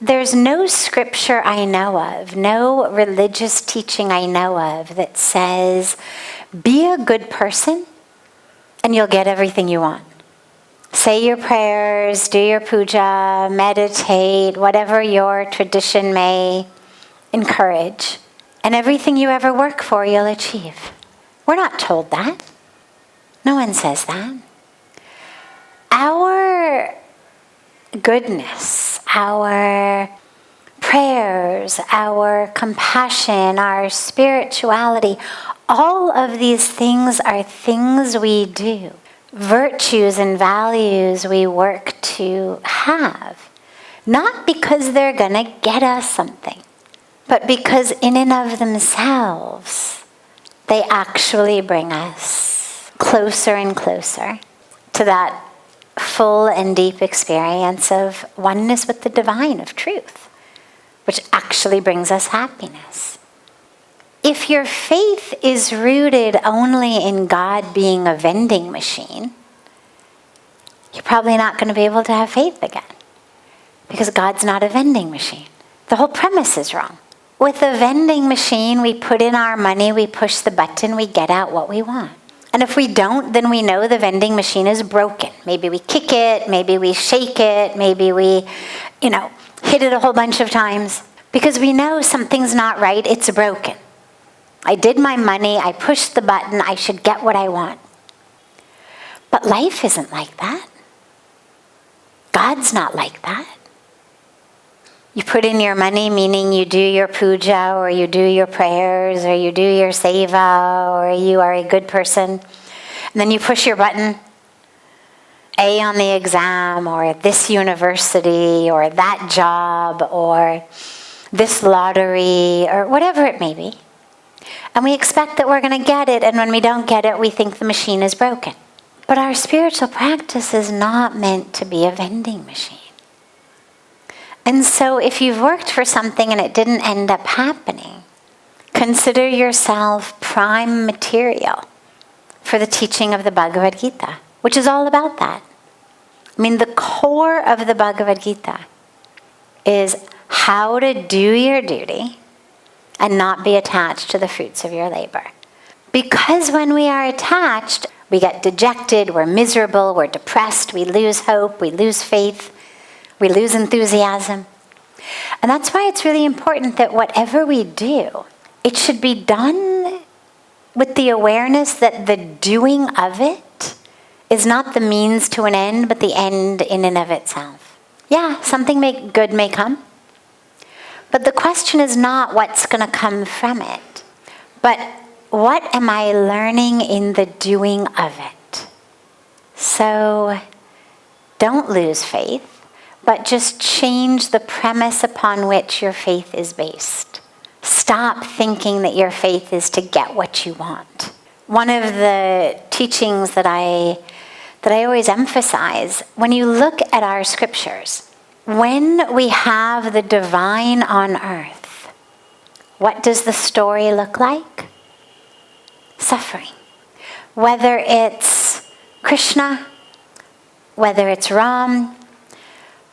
there's no scripture I know of, no religious teaching I know of that says, be a good person and you'll get everything you want. Say your prayers, do your puja, meditate, whatever your tradition may encourage, and everything you ever work for, you'll achieve. We're not told that. No one says that. Our goodness, our prayers, our compassion, our spirituality, all of these things are things we do. Virtues and values we work to have. Not because they're going to get us something, but because in and of themselves, they actually bring us closer and closer to that full and deep experience of oneness with the divine, of truth, which actually brings us happiness. If your faith is rooted only in God being a vending machine, you're probably not going to be able to have faith again, because God's not a vending machine. The whole premise is wrong. With a vending machine, we put in our money, we push the button, we get out what we want. And if we don't, then we know the vending machine is broken. Maybe we kick it, maybe we shake it, maybe we, hit it a whole bunch of times. Because we know something's not right, it's broken. I did my money, I pushed the button, I should get what I want. But life isn't like that. God's not like that. You put in your money, meaning you do your puja, or you do your prayers, or you do your seva, or you are a good person. And then you push your button, A on the exam, or this university, or that job, or this lottery, or whatever it may be. And we expect that we're going to get it, and when we don't get it, we think the machine is broken. But our spiritual practice is not meant to be a vending machine. And so if you've worked for something and it didn't end up happening, consider yourself prime material for the teaching of the Bhagavad Gita, which is all about that. I mean, the core of the Bhagavad Gita is how to do your duty and not be attached to the fruits of your labor. Because when we are attached, we get dejected, we're miserable, we're depressed, we lose hope, we lose faith, we lose enthusiasm. And that's why it's really important that whatever we do, it should be done with the awareness that the doing of it is not the means to an end, but the end in and of itself. Yeah, something good may come. But the question is not what's going to come from it, but what am I learning in the doing of it? So don't lose faith, but just change the premise upon which your faith is based. Stop thinking that your faith is to get what you want. One of the teachings that I always emphasize, when you look at our scriptures, when we have the divine on earth, what does the story look like? Suffering. Whether it's Krishna, whether it's Ram,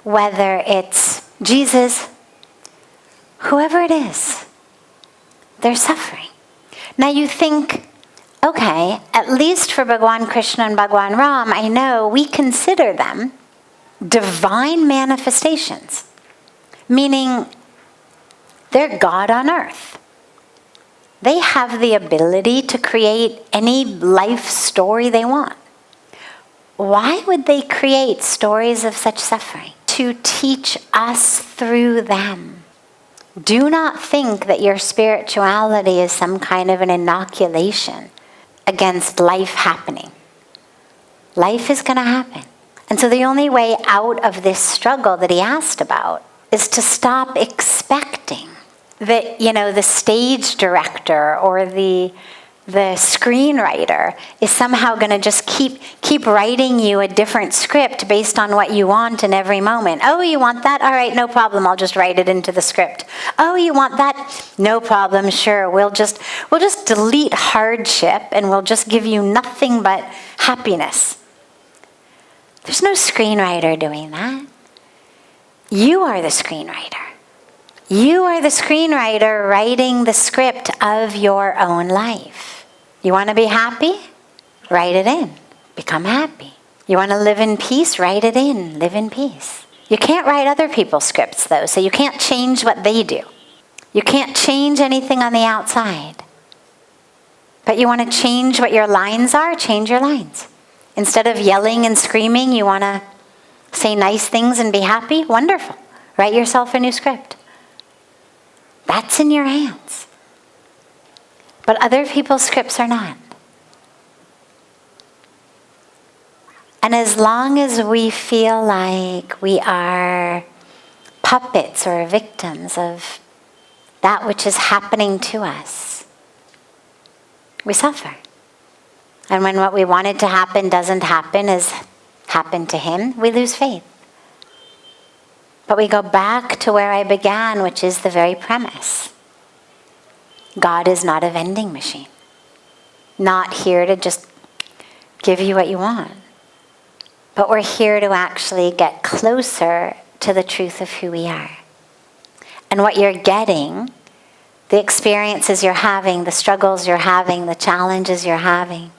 whether it's Jesus, whoever it is, they're suffering. Now you think, okay, at least for Bhagwan Krishna and Bhagwan Ram, I know we consider them divine manifestations, meaning they're God on earth. They have the ability to create any life story they want. Why would they create stories of such suffering? To teach us through them. Do not think that your spirituality is some kind of an inoculation against life happening. Life is going to happen. And so the only way out of this struggle that he asked about is to stop expecting that, the stage director or the screenwriter is somehow going to just keep writing you a different script based on what you want in every moment. Oh, you want that? All right, no problem. I'll just write it into the script. Oh, you want that? No problem. Sure. We'll just delete hardship and we'll just give you nothing but happiness. There's no screenwriter doing that. You are the screenwriter. You are the screenwriter writing the script of your own life. You want to be happy? Write it in. Become happy. You want to live in peace? Write it in. Live in peace. You can't write other people's scripts, though, so you can't change what they do. You can't change anything on the outside. But you want to change what your lines are? Change your lines. Instead of yelling and screaming, you want to say nice things and be happy? Wonderful. Write yourself a new script. That's in your hands. But other people's scripts are not. And as long as we feel like we are puppets or victims of that which is happening to us, we suffer. And when what we wanted to happen doesn't happen as happened to him, we lose faith. But we go back to where I began, which is the very premise. God is not a vending machine. Not here to just give you what you want. But we're here to actually get closer to the truth of who we are. And what you're getting, the experiences you're having, the struggles you're having, the challenges you're having,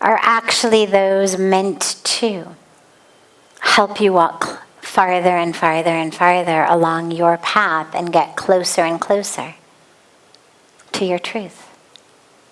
are actually those meant to help you walk farther and farther and farther along your path and get closer and closer to your truth.